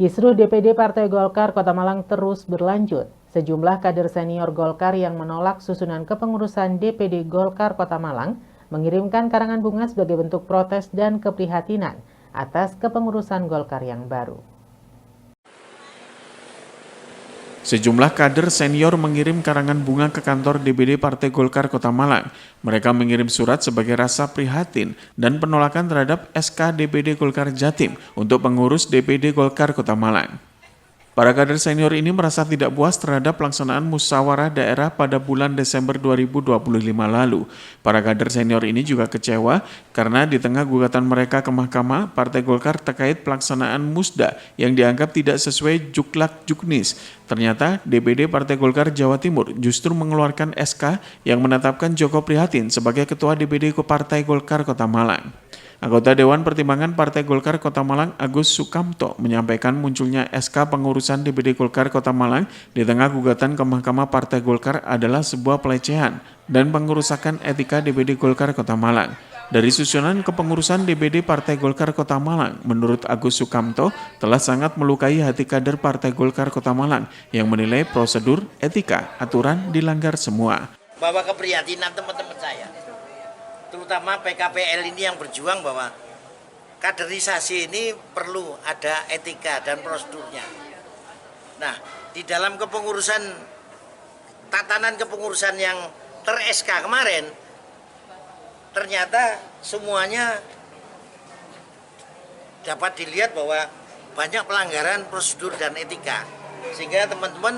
Kisruh DPD Partai Golkar Kota Malang terus berlanjut. Sejumlah kader senior Golkar yang menolak susunan kepengurusan DPD Golkar Kota Malang mengirimkan karangan bunga sebagai bentuk protes dan keprihatinan atas kepengurusan Golkar yang baru. Sejumlah kader senior mengirim karangan bunga ke kantor DPD Partai Golkar Kota Malang. Mereka mengirim surat sebagai rasa prihatin dan penolakan terhadap SK DPD Golkar Jatim untuk pengurus DPD Golkar Kota Malang. Para kader senior ini merasa tidak puas terhadap pelaksanaan musyawarah daerah pada bulan Desember 2025 lalu. Para kader senior ini juga kecewa karena di tengah gugatan mereka ke Mahkamah Partai Golkar terkait pelaksanaan musda yang dianggap tidak sesuai juklak juknis. Ternyata DPD Partai Golkar Jawa Timur justru mengeluarkan SK yang menetapkan Joko Prihatin sebagai Ketua DPD Partai Golkar Kota Malang. Anggota Dewan Pertimbangan Partai Golkar Kota Malang Agus Sukamto menyampaikan munculnya SK pengurusan DPD Golkar Kota Malang di tengah gugatan ke Mahkamah Partai Golkar adalah sebuah pelecehan dan pengerusakan etika DPD Golkar Kota Malang. Dari susunan kepengurusan DPD Partai Golkar Kota Malang, menurut Agus Sukamto telah sangat melukai hati kader Partai Golkar Kota Malang yang menilai prosedur, etika, aturan dilanggar semua. Bahwa keprihatinan teman-teman saya, terutama PKPL ini yang berjuang bahwa kaderisasi ini perlu ada etika dan prosedurnya. Nah, di dalam kepengurusan, tatanan kepengurusan yang ter-SK kemarin, ternyata semuanya dapat dilihat bahwa banyak pelanggaran prosedur dan etika. Sehingga teman-teman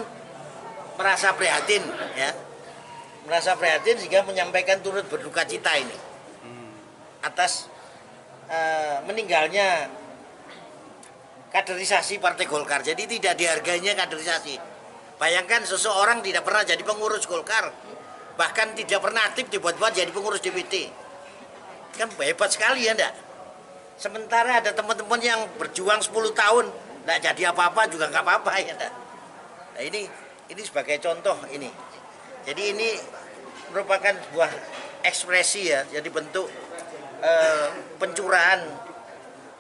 merasa prihatin, ya. Merasa prihatin sehingga menyampaikan turut berduka cita ini atas meninggalnya kaderisasi Partai Golkar. Jadi tidak dihargainya kaderisasi. Bayangkan seseorang tidak pernah jadi pengurus Golkar, bahkan tidak pernah aktif dibuat-buat jadi pengurus DPD. Kan hebat sekali ya enggak? Sementara ada teman-teman yang berjuang 10 tahun enggak jadi apa-apa juga enggak apa-apa ya enggak? Nah ini sebagai contoh ini. Jadi ini merupakan sebuah ekspresi ya, jadi bentuk pencurahan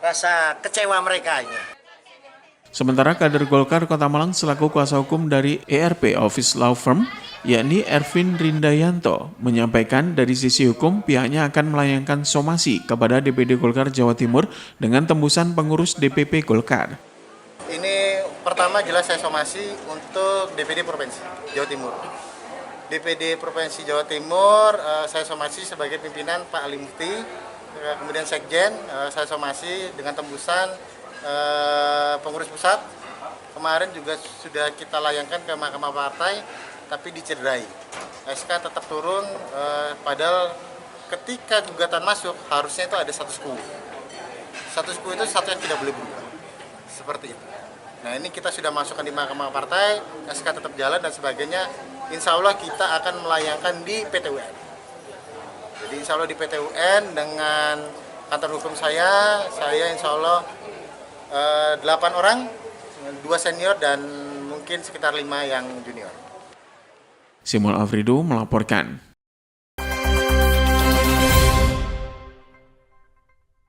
rasa kecewa mereka ini. Sementara kader Golkar Kota Malang selaku kuasa hukum dari ERP Office Law Firm, yakni Ervin Rindayanto, menyampaikan dari sisi hukum pihaknya akan melayangkan somasi kepada DPD Golkar Jawa Timur dengan tembusan pengurus DPP Golkar. Ini pertama jelas saya somasi untuk DPD Provinsi Jawa Timur. DPD Provinsi Jawa Timur saya somasi sebagai pimpinan Pak Ali Mufti, kemudian Sekjen saya somasi dengan tembusan pengurus pusat. Kemarin juga sudah kita layangkan ke Mahkamah Partai tapi dicederai. SK tetap turun padahal ketika gugatan masuk harusnya itu ada status quo. Status quo itu satu yang tidak boleh berubah. Seperti itu. Nah ini kita sudah masukkan di Mahkamah Partai, SK tetap jalan dan sebagainya. Insya Allah kita akan melayangkan di PT UN. Jadi insya Allah di PT UN dengan kantor hukum saya insya Allah 8 orang, 2 senior dan mungkin sekitar 5 yang junior. Simul Afridu melaporkan.